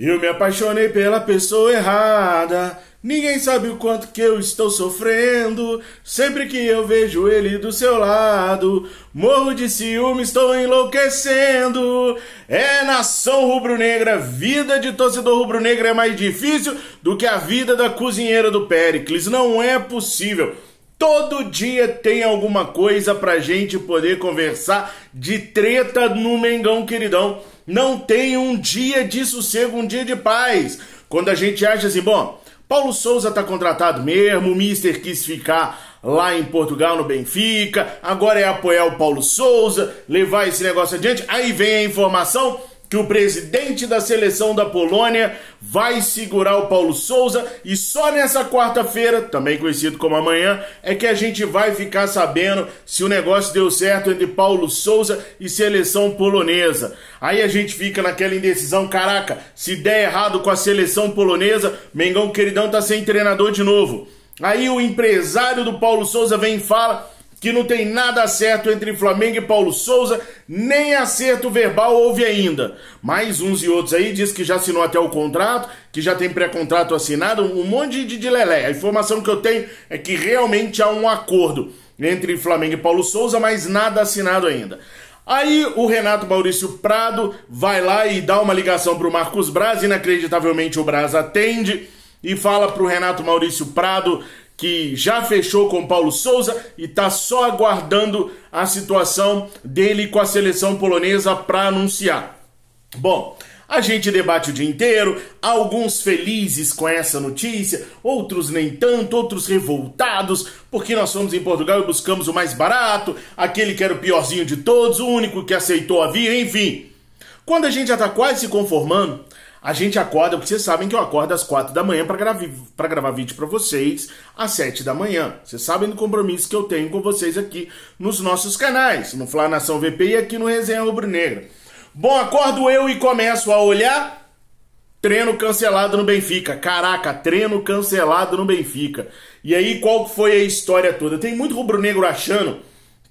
Eu me apaixonei pela pessoa errada. Ninguém sabe o quanto que eu estou sofrendo. Sempre que eu vejo ele do seu lado, morro de ciúme, estou enlouquecendo. É nação rubro-negra, vida de torcedor rubro-negro é mais difícil do que a vida da cozinheira do Péricles. Não é possível. Todo dia tem alguma coisa pra gente poder conversar de treta no Mengão, queridão. Não tem um dia de sossego, um dia de paz. Quando a gente acha assim, bom, Paulo Souza tá contratado mesmo, o Mister quis ficar lá em Portugal, no Benfica, agora é apoiar o Paulo Souza, levar esse negócio adiante. Aí vem a informação que o presidente da seleção da Polônia vai segurar o Paulo Souza e só nessa quarta-feira, também conhecido como amanhã, é que a gente vai ficar sabendo se o negócio deu certo entre Paulo Souza e seleção polonesa. Aí a gente fica naquela indecisão, caraca, se der errado com a seleção polonesa, Mengão queridão tá sem treinador de novo. Aí o empresário do Paulo Souza vem e fala que não tem nada certo entre Flamengo e Paulo Souza, nem acerto verbal houve ainda. Mas uns e outros aí diz que já assinou até o contrato, que já tem pré-contrato assinado, um monte de lelé. A informação que eu tenho é que realmente há um acordo entre Flamengo e Paulo Souza, mas nada assinado ainda. Aí o Renato Maurício Prado vai lá e dá uma ligação para o Marcos Braz, inacreditavelmente o Braz atende e fala para o Renato Maurício Prado que já fechou com o Paulo Souza e está só aguardando a situação dele com a seleção polonesa para anunciar. Bom, a gente debate o dia inteiro, alguns felizes com essa notícia, outros nem tanto, outros revoltados, porque nós fomos em Portugal e buscamos o mais barato, aquele que era o piorzinho de todos, o único que aceitou a vir, enfim. Quando a gente já está quase se conformando, a gente acorda, porque vocês sabem que eu acordo às 4 da manhã para gravar vídeo para vocês às 7 da manhã. Vocês sabem do compromisso que eu tenho com vocês aqui nos nossos canais, no Flá Nação VP e aqui no Resenha Rubro-Negra. Bom, acordo eu e começo a olhar, treino cancelado no Benfica. Caraca, treino cancelado no Benfica. E aí, qual foi a história toda? Tem muito rubro-negro achando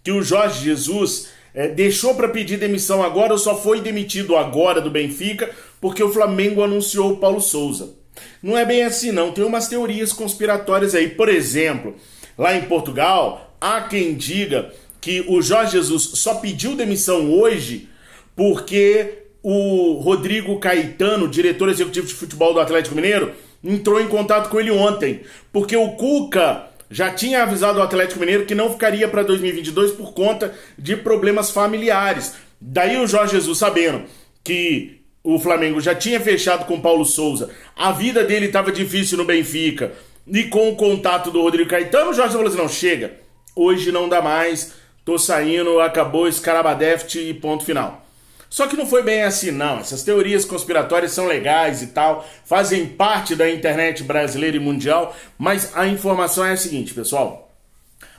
que o Jorge Jesus deixou para pedir demissão agora ou só foi demitido agora do Benfica porque o Flamengo anunciou o Paulo Souza. Não é bem assim não, tem umas teorias conspiratórias aí. Por exemplo, lá em Portugal, há quem diga que o Jorge Jesus só pediu demissão hoje porque o Rodrigo Caetano, diretor executivo de futebol do Atlético Mineiro, entrou em contato com ele ontem, porque o Cuca já tinha avisado o Atlético Mineiro que não ficaria para 2022 por conta de problemas familiares. Daí o Jorge Jesus, sabendo que o Flamengo já tinha fechado com o Paulo Souza, a vida dele estava difícil no Benfica, e com o contato do Rodrigo Caetano, o Jorge falou assim, não, chega, hoje não dá mais, tô saindo, acabou, escarabadeft e ponto final. Só que não foi bem assim não, essas teorias conspiratórias são legais e tal, fazem parte da internet brasileira e mundial, mas a informação é a seguinte, pessoal.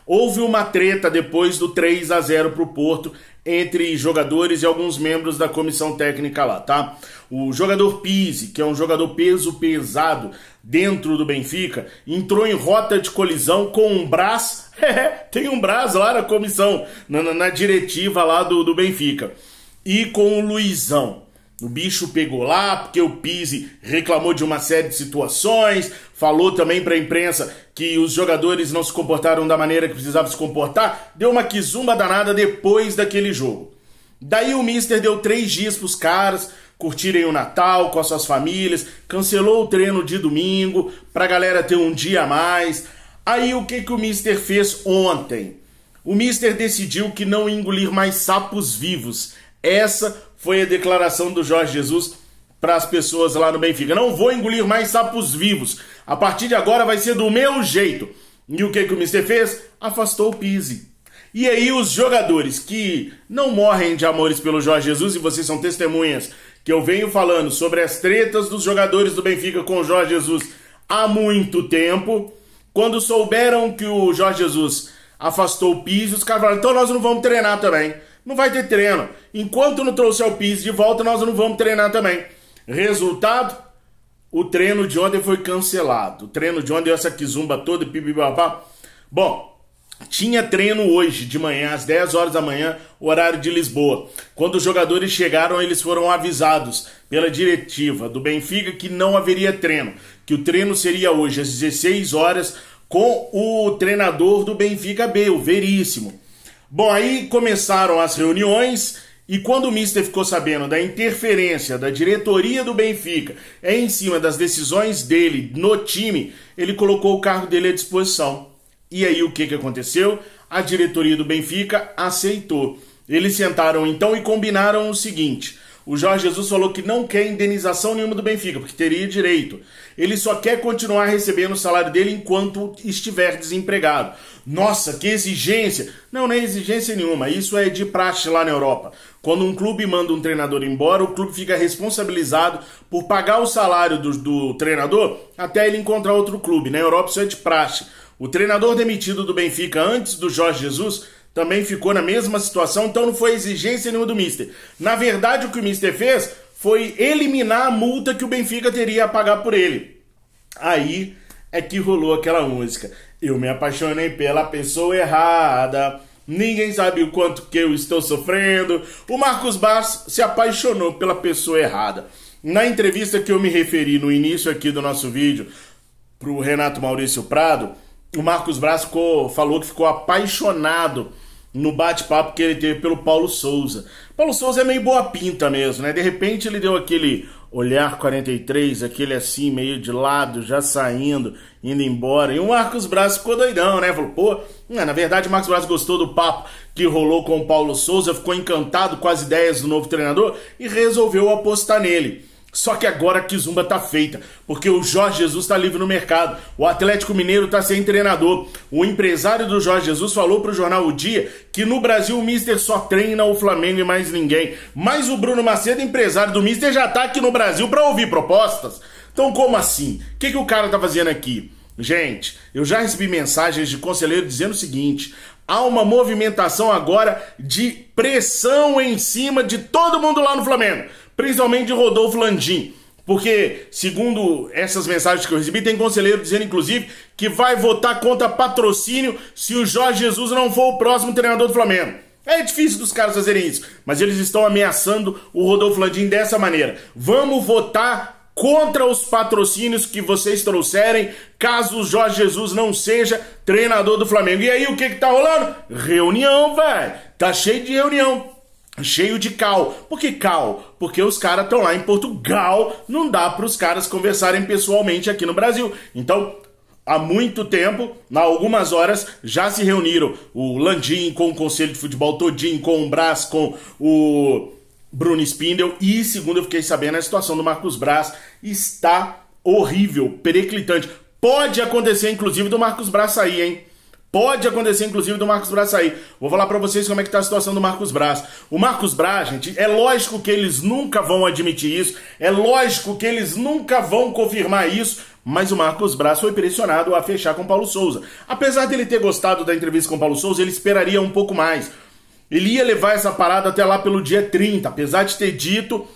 Houve uma treta depois do 3-0 pro Porto entre jogadores e alguns membros da comissão técnica lá, tá? O jogador Pizzi, que é um jogador peso pesado dentro do Benfica, entrou em rota de colisão com um Braz, tem um Braz lá na comissão, na diretiva lá do Benfica. E com o Luizão. O bicho pegou lá, porque o Pizzi reclamou de uma série de situações, falou também para a imprensa que os jogadores não se comportaram da maneira que precisavam se comportar, deu uma quizumba danada depois daquele jogo. Daí o Mister deu 3 dias para os caras curtirem o Natal com as suas famílias, cancelou o treino de domingo, para a galera ter um dia a mais. Aí o que o Mister fez ontem? O Mister decidiu que não ia engolir mais sapos vivos. Essa foi a declaração do Jorge Jesus para as pessoas lá no Benfica. Não vou engolir mais sapos vivos. A partir de agora vai ser do meu jeito. E o que o Mister fez? Afastou o Pizzi. E aí os jogadores que não morrem de amores pelo Jorge Jesus, e vocês são testemunhas que eu venho falando sobre as tretas dos jogadores do Benfica com o Jorge Jesus há muito tempo, quando souberam que o Jorge Jesus afastou o Pizzi, os caras falaram, então nós não vamos treinar também. Não vai ter treino. Enquanto não trouxer o Pizzi de volta, nós não vamos treinar também. Resultado, o treino de ontem foi cancelado. O treino de ontem deu essa quizumba toda, pipipapá. Bom, Tinha treino hoje de manhã, às 10 horas da manhã, horário de Lisboa. Quando os jogadores chegaram, eles foram avisados pela diretiva do Benfica que não haveria treino, que o treino seria hoje às 16 horas com o treinador do Benfica B, o Veríssimo. Bom, aí começaram as reuniões e quando o Mister ficou sabendo da interferência da diretoria do Benfica em cima das decisões dele no time, ele colocou o cargo dele à disposição. E aí o que aconteceu? A diretoria do Benfica aceitou. Eles sentaram então e combinaram o seguinte: o Jorge Jesus falou que não quer indenização nenhuma do Benfica, porque teria direito. Ele só quer continuar recebendo o salário dele enquanto estiver desempregado. Nossa, que exigência! Não é exigência nenhuma, isso é de praxe lá na Europa. Quando um clube manda um treinador embora, o clube fica responsabilizado por pagar o salário do treinador até ele encontrar outro clube. Na Europa isso é de praxe. O treinador demitido do Benfica antes do Jorge Jesus também ficou na mesma situação, então não foi exigência nenhuma do Mister. Na verdade, o que o Mister fez foi eliminar a multa que o Benfica teria a pagar por ele. Aí é que rolou aquela música: eu me apaixonei pela pessoa errada, ninguém sabe o quanto que eu estou sofrendo. O Marcos Braz se apaixonou pela pessoa errada. Na entrevista que eu me referi no início aqui do nosso vídeo pro Renato Maurício Prado, o Marcos Braz falou que ficou apaixonado no bate-papo que ele teve pelo Paulo Souza. Paulo Souza é meio boa pinta mesmo, né? De repente ele deu aquele olhar 43, aquele assim, meio de lado, já saindo, indo embora. E o Marcos Braz ficou doidão, né? Falou, pô, na verdade o Marcos Braz gostou do papo que rolou com o Paulo Souza, ficou encantado com as ideias do novo treinador e resolveu apostar nele. Só que agora a Kizumba tá feita, porque o Jorge Jesus tá livre no mercado, o Atlético Mineiro tá sem treinador. O empresário do Jorge Jesus falou pro jornal O Dia que no Brasil o Mister só treina o Flamengo e mais ninguém. Mas o Bruno Macedo, empresário do Mister, já tá aqui no Brasil pra ouvir propostas. Então como assim? O que o cara tá fazendo aqui? Gente, eu já recebi mensagens de conselheiro dizendo o seguinte: há uma movimentação agora de pressão em cima de todo mundo lá no Flamengo, principalmente de Rodolfo Landim, porque, segundo essas mensagens que eu recebi, tem conselheiro dizendo, inclusive, que vai votar contra patrocínio se o Jorge Jesus não for o próximo treinador do Flamengo. É difícil dos caras fazerem isso, mas eles estão ameaçando o Rodolfo Landim dessa maneira: vamos votar contra os patrocínios que vocês trouxerem, caso o Jorge Jesus não seja treinador do Flamengo. E aí, o que tá rolando? Reunião, velho. Tá cheio de reunião. Cheio de cal. Por que cal? Porque os caras estão lá em Portugal, não dá para os caras conversarem pessoalmente aqui no Brasil. Então, há muito tempo, há algumas horas, já se reuniram o Landim com o Conselho de Futebol todinho, com o Braz, com o Bruno Spindel, e segundo eu fiquei sabendo, a situação do Marcos Braz está horrível, periclitante. Pode acontecer, inclusive, do Marcos Braz sair, hein? Pode acontecer, inclusive, do Marcos Braz sair. Vou falar pra vocês como é que tá a situação do Marcos Braz. O Marcos Braz, gente, é lógico que eles nunca vão admitir isso, é lógico que eles nunca vão confirmar isso, mas o Marcos Braz foi pressionado a fechar com o Paulo Souza. Apesar dele ter gostado da entrevista com o Paulo Souza, ele esperaria um pouco mais. Ele ia levar essa parada até lá pelo dia 30, apesar de ter dito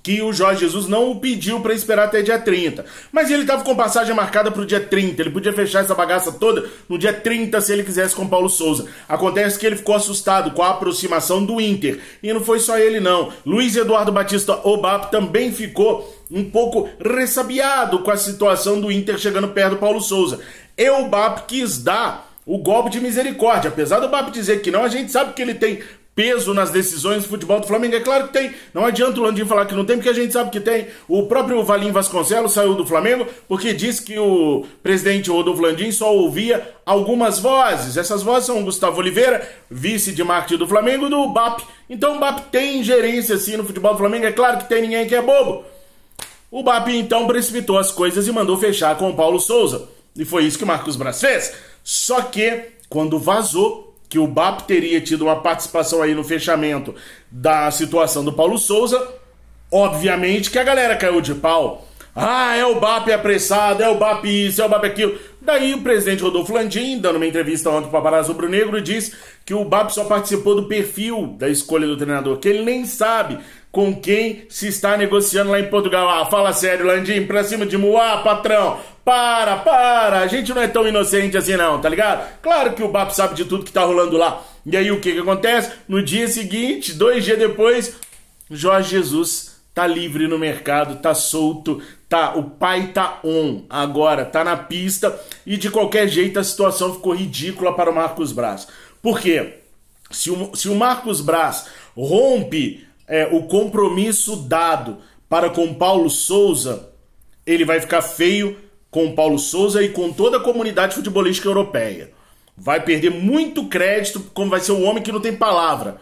que o Jorge Jesus não o pediu para esperar até dia 30. Mas ele estava com passagem marcada para o dia 30, ele podia fechar essa bagaça toda no dia 30 se ele quisesse com o Paulo Souza. Acontece que ele ficou assustado com a aproximação do Inter. E não foi só ele não. Luiz Eduardo Batista, o BAP, também ficou um pouco ressabiado com a situação do Inter chegando perto do Paulo Souza. E o BAP quis dar o golpe de misericórdia. Apesar do BAP dizer que não, a gente sabe que ele tem peso nas decisões do futebol do Flamengo. É claro que tem. Não adianta o Landim falar que não tem, porque a gente sabe que tem. O próprio Valim Vasconcelos saiu do Flamengo porque disse que o presidente Rodolfo Landim só ouvia algumas vozes. Essas vozes são o Gustavo Oliveira, vice de marketing do Flamengo, do BAP. Então o BAP tem ingerência sim no futebol do Flamengo. É claro que tem, ninguém que é bobo. O BAP então precipitou as coisas e mandou fechar com o Paulo Souza. E foi isso que o Marcos Braz fez. Só que, quando vazou que o BAP teria tido uma participação aí no fechamento da situação do Paulo Souza, obviamente que a galera caiu de pau. Ah, é o BAP apressado, é o BAP isso, é o BAP aquilo. Daí o presidente Rodolfo Landim, dando uma entrevista ontem para o Paparazzo Rubro-Negro, disse que o BAP só participou do perfil da escolha do treinador, que ele nem sabe com quem se está negociando lá em Portugal. Ah, fala sério, Landim, pra cima de Moá, patrão. Para, a gente não é tão inocente assim não, tá ligado? Claro que o BAP sabe de tudo que tá rolando lá. E aí o que acontece? No dia seguinte, 2 dias depois, Jorge Jesus tá livre no mercado, tá solto, o pai tá on agora, tá na pista e de qualquer jeito a situação ficou ridícula para o Marcos Braz. Por quê? Se o Marcos Braz rompe o compromisso dado para com Paulo Sousa, ele vai ficar feio com Paulo Sousa e com toda a comunidade futebolística europeia. Vai perder muito crédito, como vai ser um homem que não tem palavra.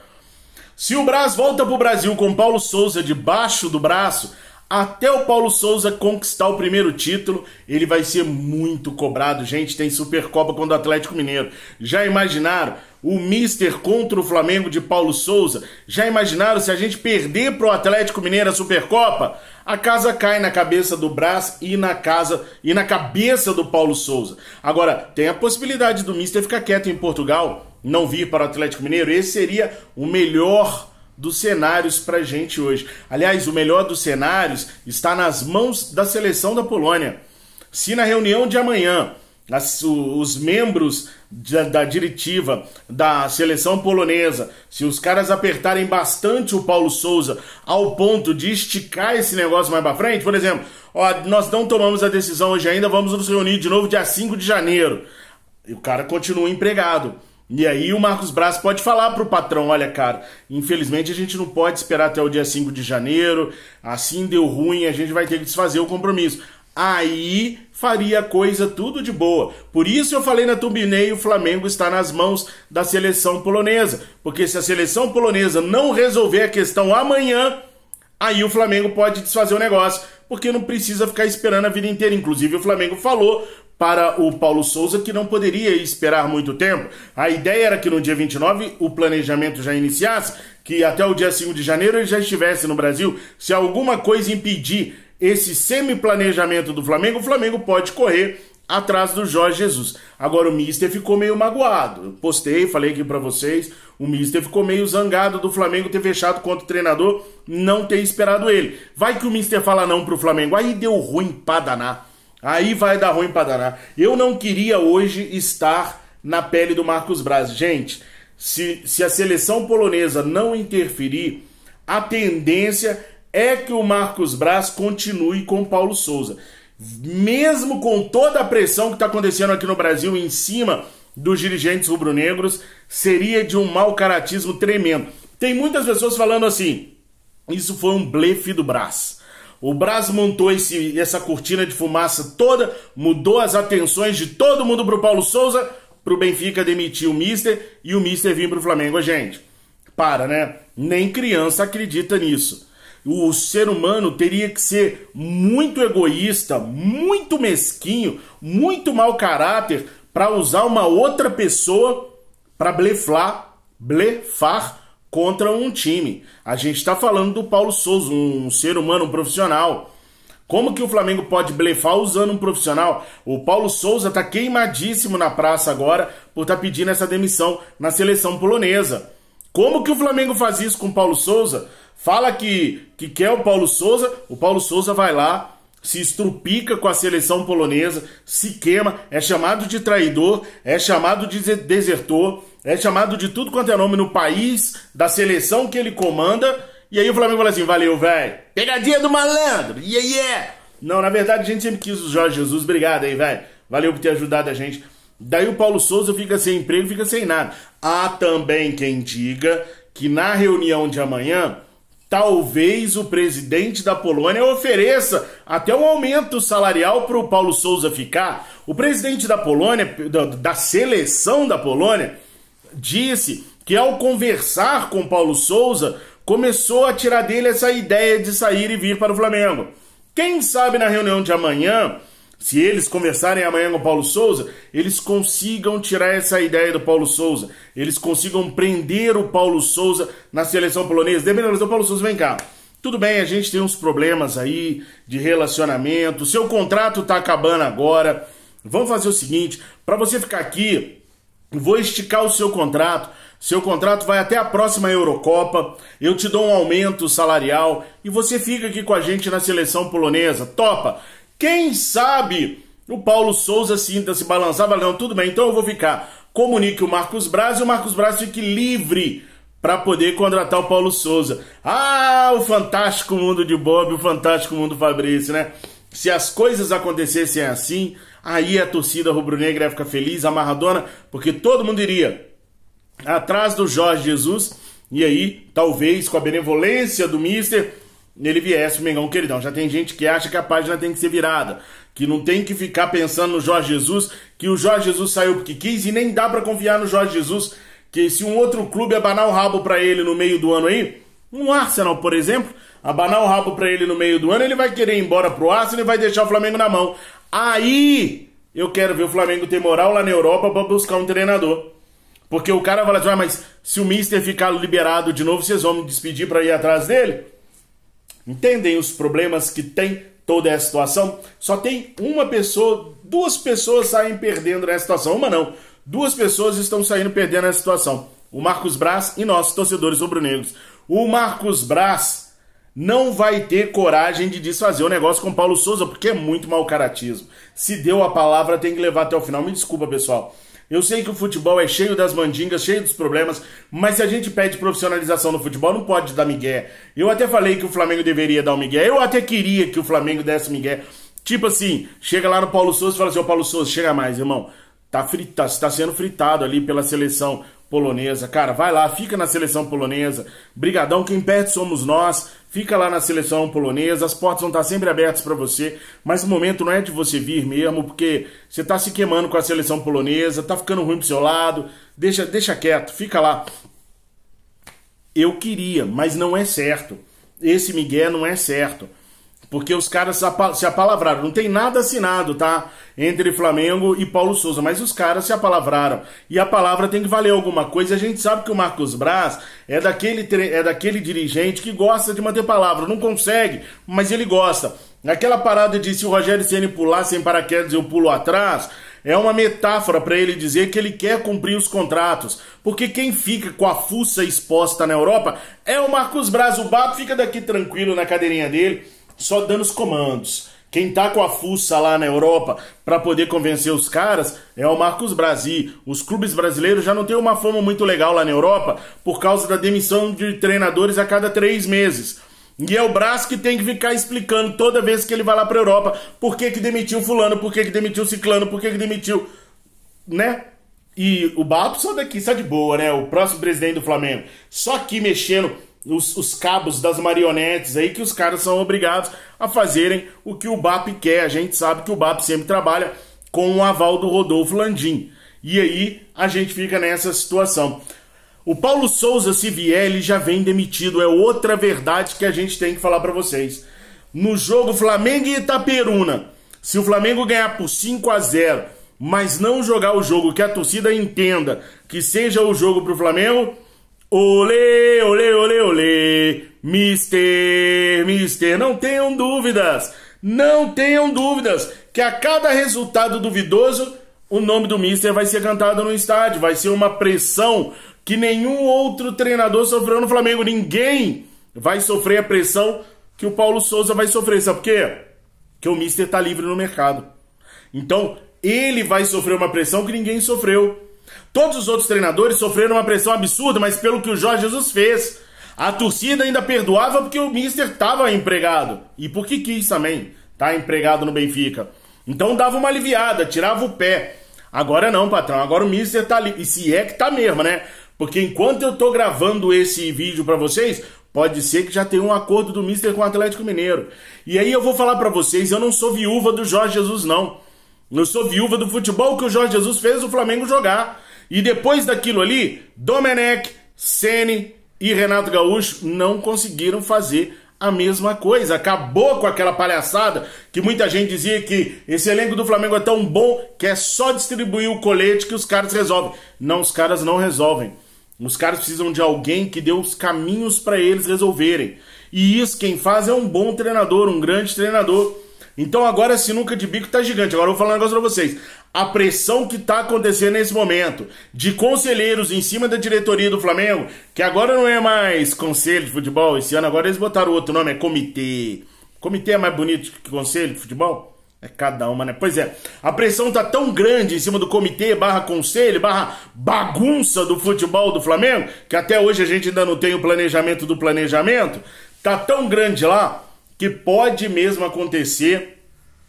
Se o Braz volta pro Brasil com Paulo Sousa debaixo do braço, até o Paulo Sousa conquistar o primeiro título, ele vai ser muito cobrado. Gente, tem Supercopa contra o Atlético Mineiro. Já imaginaram o Mister contra o Flamengo de Paulo Sousa? Já imaginaram se a gente perder pro Atlético Mineiro a Supercopa? A casa cai na cabeça do Braz e na cabeça do Paulo Sousa. Agora, tem a possibilidade do Mister ficar quieto em Portugal, não vir para o Atlético Mineiro. Esse seria o melhor dos cenários pra gente hoje. Aliás, o melhor dos cenários está nas mãos da seleção da Polônia. Se na reunião de amanhã os membros da diretiva da seleção polonesa, se os caras apertarem bastante o Paulo Sousa ao ponto de esticar esse negócio mais pra frente, por exemplo, nós não tomamos a decisão hoje ainda, vamos nos reunir de novo dia 5 de janeiro. E o cara continua empregado. E aí o Marcos Braz pode falar pro patrão, olha cara, infelizmente a gente não pode esperar até o dia 5 de janeiro, assim deu ruim, a gente vai ter que desfazer o compromisso. Aí faria coisa tudo de boa. Por isso eu falei na thumbnail, o Flamengo está nas mãos da seleção polonesa. Porque se a seleção polonesa não resolver a questão amanhã, aí o Flamengo pode desfazer o negócio. Porque não precisa ficar esperando a vida inteira. Inclusive o Flamengo falou para o Paulo Sousa que não poderia esperar muito tempo. A ideia era que no dia 29 o planejamento já iniciasse, que até o dia 5 de janeiro ele já estivesse no Brasil. Se alguma coisa impedir esse semi-planejamento do Flamengo, o Flamengo pode correr atrás do Jorge Jesus. Agora o Mister ficou meio magoado. Eu postei, falei aqui pra vocês, o Mister ficou meio zangado do Flamengo ter fechado contra o treinador, não ter esperado ele. Vai que o Mister fala não pro Flamengo, aí deu ruim pra danar. Aí vai dar ruim pra danar. Eu não queria hoje estar na pele do Marcos Braz. Gente, se a seleção polonesa não interferir, a tendência é que o Marcos Braz continue com o Paulo Sousa. Mesmo com toda a pressão que está acontecendo aqui no Brasil em cima dos dirigentes rubro-negros, seria de um mau caratismo tremendo. Tem muitas pessoas falando assim, isso foi um blefe do Braz. O Braz montou essa cortina de fumaça toda, mudou as atenções de todo mundo pro Paulo Sousa, pro Benfica demitir o Mister e o Mister vir pro Flamengo. Gente, para, né? Nem criança acredita nisso. O ser humano teria que ser muito egoísta, muito mesquinho, muito mau caráter para usar uma outra pessoa para blefar contra um time. A gente está falando do Paulo Sousa, um ser humano, um profissional. Como que o Flamengo pode blefar usando um profissional? O Paulo Sousa está queimadíssimo na praça agora por estar pedindo essa demissão na seleção polonesa. Como que o Flamengo faz isso com o Paulo Sousa? Fala que quer o Paulo Sousa vai lá, se estrupica com a seleção polonesa, se queima, é chamado de traidor, é chamado de desertor, é chamado de tudo quanto é nome no país, da seleção que ele comanda, e aí o Flamengo fala assim, valeu, velho, pegadinha do malandro, yeah. Não, na verdade a gente sempre quis o Jorge Jesus, obrigado aí, velho, valeu por ter ajudado a gente. Daí o Paulo Sousa fica sem emprego, fica sem nada. Há também quem diga que na reunião de amanhã, talvez o presidente da Polônia ofereça até um aumento salarial para o Paulo Sousa ficar. O presidente da Polônia, da seleção da Polônia, disse que ao conversar com o Paulo Sousa, começou a tirar dele essa ideia de sair e vir para o Flamengo. Quem sabe na reunião de amanhã, se eles conversarem amanhã com o Paulo Sousa, eles consigam tirar essa ideia do Paulo Sousa. Eles consigam prender o Paulo Sousa na seleção polonesa. Dependendo do Paulo Sousa, vem cá. Tudo bem, a gente tem uns problemas aí de relacionamento. Seu contrato tá acabando agora. Vamos fazer o seguinte, para você ficar aqui, vou esticar o seu contrato. seu contrato vai até a próxima Eurocopa, eu te dou um aumento salarial e você fica aqui com a gente na seleção polonesa. Topa? Quem sabe o Paulo Souza sinta se balançar, vai, não, tudo bem, então eu vou ficar. Comunique o Marcos Braz e o Marcos Braz fique livre para poder contratar o Paulo Souza. Ah, o fantástico mundo de Bob, o fantástico mundo Fabrício, né? Se as coisas acontecessem assim, aí a torcida rubro-negra ia ficar feliz, amarradona, porque todo mundo iria atrás do Jorge Jesus, e aí, talvez, com a benevolência do Mister, ele viesse o Mengão queridão. Já tem gente que acha que a página tem que ser virada, que não tem que ficar pensando no Jorge Jesus, que o Jorge Jesus saiu porque quis, e nem dá pra confiar no Jorge Jesus, que se um outro clube abanar o rabo pra ele no meio do ano aí, um Arsenal, por exemplo, abanar o rabo pra ele no meio do ano, ele vai querer ir embora pro Arsenal e vai deixar o Flamengo na mão. Aí, eu quero ver o Flamengo ter moral lá na Europa pra buscar um treinador. Porque o cara vai lá, mas se o Mister ficar liberado de novo, vocês vão me despedir pra ir atrás dele? Entendem os problemas que tem toda essa situação? Só tem uma pessoa, duas pessoas saem perdendo nessa situação. Uma não, duas pessoas estão saindo perdendo nessa situação. O Marcos Braz e nós, torcedores rubro-negros. O Marcos Braz não vai ter coragem de desfazer o negócio com o Paulo Souza, porque é muito mau caratismo. Se deu a palavra, tem que levar até o final. Me desculpa, pessoal. Eu sei que o futebol é cheio das mandingas, cheio dos problemas, mas se a gente pede profissionalização no futebol, não pode dar migué. Eu até falei que o Flamengo deveria dar um migué, eu até queria que o Flamengo desse migué. Tipo assim, chega lá no Paulo Souza e fala assim, ô Paulo Souza, chega mais, irmão. Tá sendo fritado ali pela seleção polonesa. Cara, vai lá, fica na seleção polonesa. Brigadão, quem perde somos nós. Fica lá na seleção polonesa, as portas vão estar sempre abertas para você, mas o momento não é de você vir mesmo, porque você tá se queimando com a seleção polonesa, tá ficando ruim pro seu lado, deixa quieto, fica lá. Eu queria, mas não é certo. Esse migué não é certo. Porque os caras se apalavraram. Não tem nada assinado, tá? Entre Flamengo e Paulo Souza. Mas os caras se apalavraram. E a palavra tem que valer alguma coisa. A gente sabe que o Marcos Braz é daquele dirigente que gosta de manter palavra. Não consegue, mas ele gosta. Aquela parada de se o Rogério Ceni pular sem paraquedas eu pulo atrás... É uma metáfora para ele dizer que ele quer cumprir os contratos. Porque quem fica com a fuça exposta na Europa é o Marcos Braz. O Bato fica daqui tranquilo na cadeirinha dele, só dando os comandos. Quem tá com a fuça lá na Europa para poder convencer os caras é o Marcos Braz. E os clubes brasileiros já não têm uma fama muito legal lá na Europa por causa da demissão de treinadores a cada 3 meses. E é o Braz que tem que ficar explicando toda vez que ele vai lá pra Europa por que demitiu fulano, por que demitiu ciclano, por que demitiu, né? E o Bato só daqui, só de boa, né? O próximo presidente do Flamengo. Só aqui mexendo os cabos das marionetes aí que os caras são obrigados a fazerem o que o BAP quer. A gente sabe que o BAP sempre trabalha com o aval do Rodolfo Landim. E aí a gente fica nessa situação. O Paulo Souza, se vier, ele já vem demitido. É outra verdade que a gente tem que falar pra vocês. No jogo Flamengo e Itaperuna, se o Flamengo ganhar por 5-0, mas não jogar o jogo que a torcida entenda que seja o jogo pro Flamengo, olê, olê, olê, olê, Mister, não tenham dúvidas que a cada resultado duvidoso, o nome do Mister vai ser cantado no estádio, vai ser uma pressão que nenhum outro treinador sofreu no Flamengo. Ninguém vai sofrer a pressão que o Paulo Souza vai sofrer. Sabe por quê? Porque o Mister tá livre no mercado. Então, ele vai sofrer uma pressão que ninguém sofreu. Todos os outros treinadores sofreram uma pressão absurda, mas pelo que o Jorge Jesus fez. A torcida ainda perdoava porque o Mister estava empregado. E porque quis também tá empregado no Benfica. Então dava uma aliviada, tirava o pé. Agora não, patrão. Agora o Mister tá ali. E se é que tá mesmo, né? Porque enquanto eu tô gravando esse vídeo pra vocês, pode ser que já tenha um acordo do Mister com o Atlético Mineiro. E aí eu vou falar pra vocês, eu não sou viúva do Jorge Jesus, não. Eu sou viúva do futebol que o Jorge Jesus fez o Flamengo jogar. E depois daquilo ali, Domenech, Ceni e Renato Gaúcho não conseguiram fazer a mesma coisa. Acabou com aquela palhaçada que muita gente dizia que esse elenco do Flamengo é tão bom que é só distribuir o colete que os caras resolvem. Não, os caras não resolvem. Os caras precisam de alguém que dê os caminhos para eles resolverem. E isso quem faz é um bom treinador, um grande treinador. Então agora a sinuca de bico tá gigante. Agora eu vou falar um negócio pra vocês. A pressão que tá acontecendo nesse momento de conselheiros em cima da diretoria do Flamengo, que agora não é mais conselho de futebol, esse ano agora eles botaram outro nome, é comitê. Comitê é mais bonito que conselho de futebol? É cada uma, né? Pois é, a pressão tá tão grande em cima do comitê, barra conselho, barra bagunça do futebol do Flamengo, que até hoje a gente ainda não tem o planejamento do planejamento, tá tão grande lá, que pode mesmo acontecer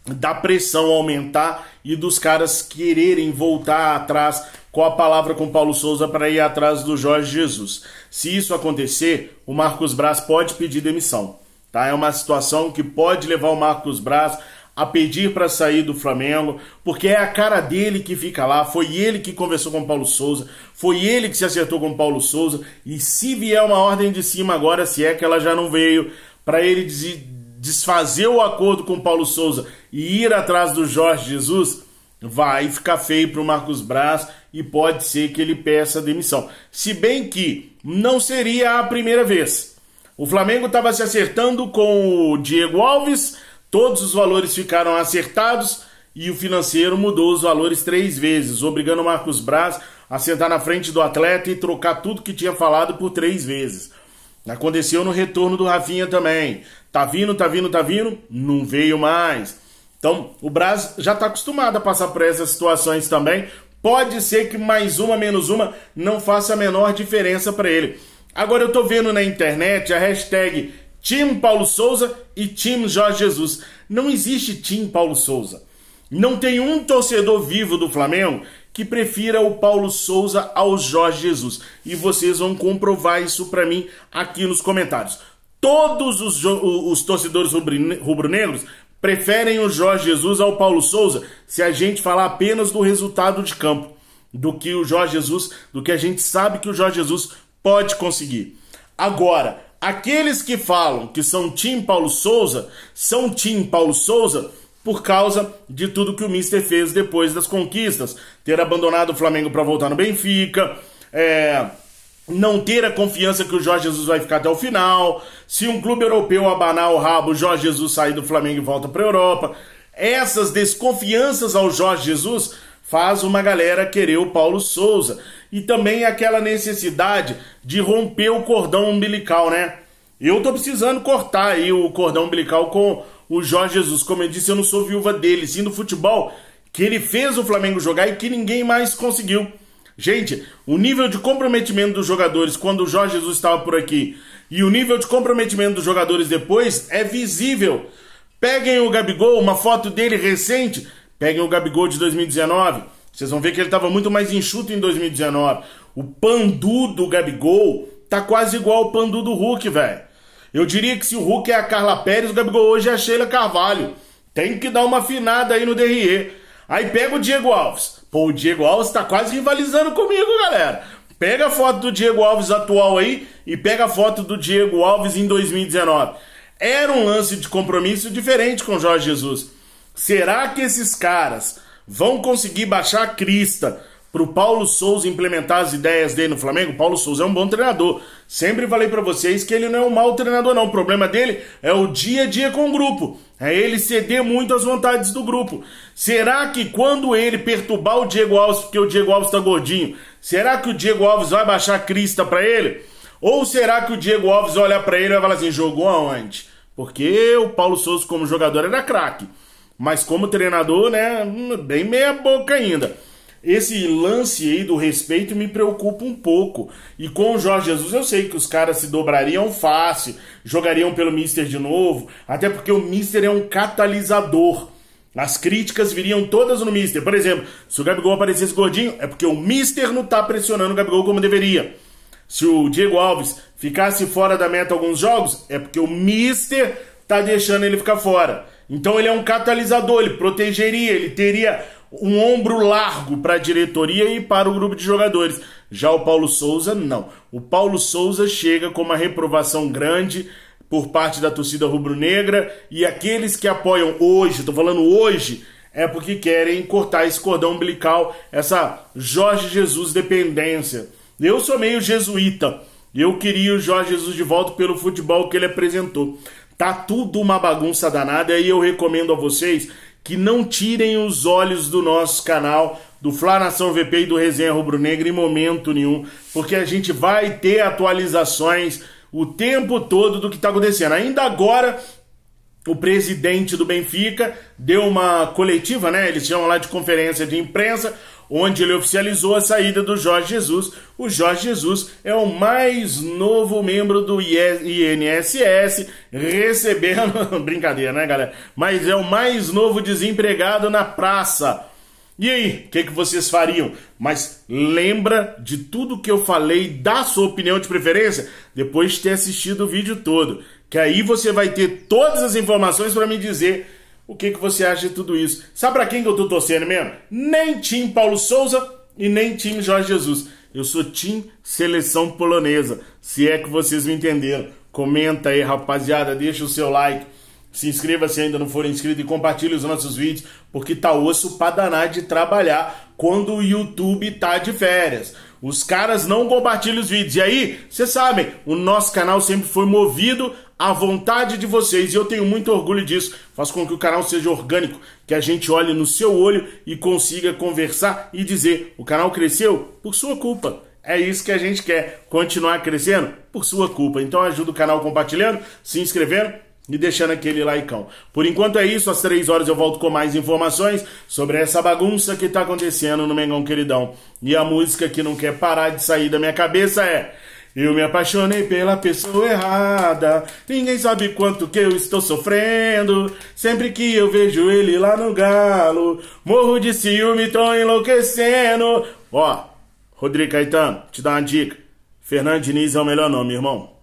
da pressão aumentar e dos caras quererem voltar atrás com a palavra com Paulo Souza para ir atrás do Jorge Jesus. Se isso acontecer, o Marcos Braz pode pedir demissão, tá? É uma situação que pode levar o Marcos Braz a pedir para sair do Flamengo, porque é a cara dele que fica lá, foi ele que conversou com o Paulo Souza, foi ele que se acertou com o Paulo Souza, e se vier uma ordem de cima agora, se é que ela já não veio, para ele desfazer o acordo com o Paulo Souza e ir atrás do Jorge Jesus, vai ficar feio para o Marcos Braz e pode ser que ele peça demissão. Se bem que não seria a primeira vez. O Flamengo estava se acertando com o Diego Alves, todos os valores ficaram acertados e o financeiro mudou os valores 3 vezes, obrigando o Marcos Braz a sentar na frente do atleta e trocar tudo que tinha falado por 3 vezes. Aconteceu no retorno do Rafinha também. Tá vindo, não veio mais. Então, o Braz já está acostumado a passar por essas situações também. Pode ser que mais uma, menos uma, não faça a menor diferença para ele. Agora eu tô vendo na internet a hashtag Team Paulo Souza e Team Jorge Jesus. Não existe Team Paulo Souza. Não tem um torcedor vivo do Flamengo que prefira o Paulo Souza ao Jorge Jesus. E vocês vão comprovar isso para mim aqui nos comentários. Todos os torcedores rubro-negros preferem o Jorge Jesus ao Paulo Souza se a gente falar apenas do resultado de campo, do que o Jorge Jesus, do que a gente sabe que o Jorge Jesus pode conseguir. Agora, aqueles que falam que são Team Paulo Souza, são Team Paulo Souza por causa de tudo que o Mister fez depois das conquistas. Ter abandonado o Flamengo para voltar no Benfica, não ter a confiança que o Jorge Jesus vai ficar até o final. Se um clube europeu abanar o rabo, o Jorge Jesus sair do Flamengo e volta para a Europa. Essas desconfianças ao Jorge Jesus faz uma galera querer o Paulo Souza. E também aquela necessidade de romper o cordão umbilical, né? Eu tô precisando cortar aí o cordão umbilical com o Jorge Jesus. Como eu disse, eu não sou viúva dele, sim do futebol que ele fez o Flamengo jogar e que ninguém mais conseguiu. Gente, o nível de comprometimento dos jogadores quando o Jorge Jesus estava por aqui e o nível de comprometimento dos jogadores depois é visível. Peguem o Gabigol, uma foto dele recente, peguem o Gabigol de 2019, vocês vão ver que ele estava muito mais enxuto em 2019. O pandu do Gabigol tá quase igual ao pandu do Hulk, velho. Eu diria que se o Hulk é a Carla Pérez, o Gabigol hoje é a Sheila Carvalho. Tem que dar uma afinada aí no DRE. Aí pega o Diego Alves. Pô, o Diego Alves tá quase rivalizando comigo, galera. Pega a foto do Diego Alves atual aí e pega a foto do Diego Alves em 2019. Era um lance de compromisso diferente com o Jorge Jesus. Será que esses caras vão conseguir baixar a crista pro Paulo Souza implementar as ideias dele no Flamengo? O Paulo Souza é um bom treinador. Sempre falei pra vocês que ele não é um mau treinador, não. O problema dele é o dia a dia com o grupo. É ele ceder muito às vontades do grupo. Será que quando ele perturbar o Diego Alves, porque o Diego Alves tá gordinho, será que o Diego Alves vai baixar a crista pra ele? Ou será que o Diego Alves vai olhar pra ele e vai falar assim, jogou aonde? Porque o Paulo Souza como jogador era craque. Mas como treinador, né, bem meia boca ainda. Esse lance aí do respeito me preocupa um pouco. E com o Jorge Jesus eu sei que os caras se dobrariam fácil, jogariam pelo Mister de novo, até porque o Mister é um catalisador. As críticas viriam todas no Mister. Por exemplo, se o Gabigol aparecesse gordinho, é porque o Mister não tá pressionando o Gabigol como deveria. Se o Diego Alves ficasse fora da meta alguns jogos, é porque o Mister tá deixando ele ficar fora. Então ele é um catalisador, ele protegeria, ele teria um ombro largo para a diretoria e para o grupo de jogadores. Já o Paulo Souza, não. O Paulo Souza chega com uma reprovação grande por parte da torcida rubro-negra e aqueles que apoiam hoje, estou falando hoje, é porque querem cortar esse cordão umbilical, essa Jorge Jesus dependência. Eu sou meio jesuíta. Eu queria o Jorge Jesus de volta pelo futebol que ele apresentou. Tá tudo uma bagunça danada e eu recomendo a vocês que não tirem os olhos do nosso canal, do Fla Nação VP e do Resenha Rubro Negra em momento nenhum, porque a gente vai ter atualizações o tempo todo do que está acontecendo. Ainda agora, o presidente do Benfica deu uma coletiva, né? Eles chamam lá de conferência de imprensa, onde ele oficializou a saída do Jorge Jesus. O Jorge Jesus é o mais novo membro do INSS, recebendo... Brincadeira, né, galera? Mas é o mais novo desempregado na praça. E aí, o que vocês fariam? Mas lembra de tudo que eu falei, dá sua opinião de preferência, depois de ter assistido o vídeo todo. Que aí você vai ter todas as informações para me dizer o que você acha de tudo isso. Sabe para quem que eu tô torcendo mesmo? Nem time Paulo Souza e nem time Jorge Jesus. Eu sou time seleção polonesa, se é que vocês me entenderam. Comenta aí, rapaziada, deixa o seu like. Se inscreva se ainda não for inscrito e compartilhe os nossos vídeos, porque tá osso pra danar de trabalhar quando o YouTube tá de férias. Os caras não compartilham os vídeos. E aí, vocês sabem, o nosso canal sempre foi movido à vontade de vocês. E eu tenho muito orgulho disso. Faz com que o canal seja orgânico, que a gente olhe no seu olho e consiga conversar e dizer: o canal cresceu por sua culpa. É isso que a gente quer, continuar crescendo por sua culpa. Então ajuda o canal compartilhando, se inscrevendo e deixando aquele likeão. Por enquanto é isso, às 3 horas eu volto com mais informações sobre essa bagunça que tá acontecendo no Mengão Queridão. E a música que não quer parar de sair da minha cabeça é: eu me apaixonei pela pessoa errada, ninguém sabe quanto que eu estou sofrendo, sempre que eu vejo ele lá no Galo, morro de ciúme, tô enlouquecendo. Ó, Rodrigo Caetano, te dá uma dica: Fernando Diniz é o melhor nome, irmão.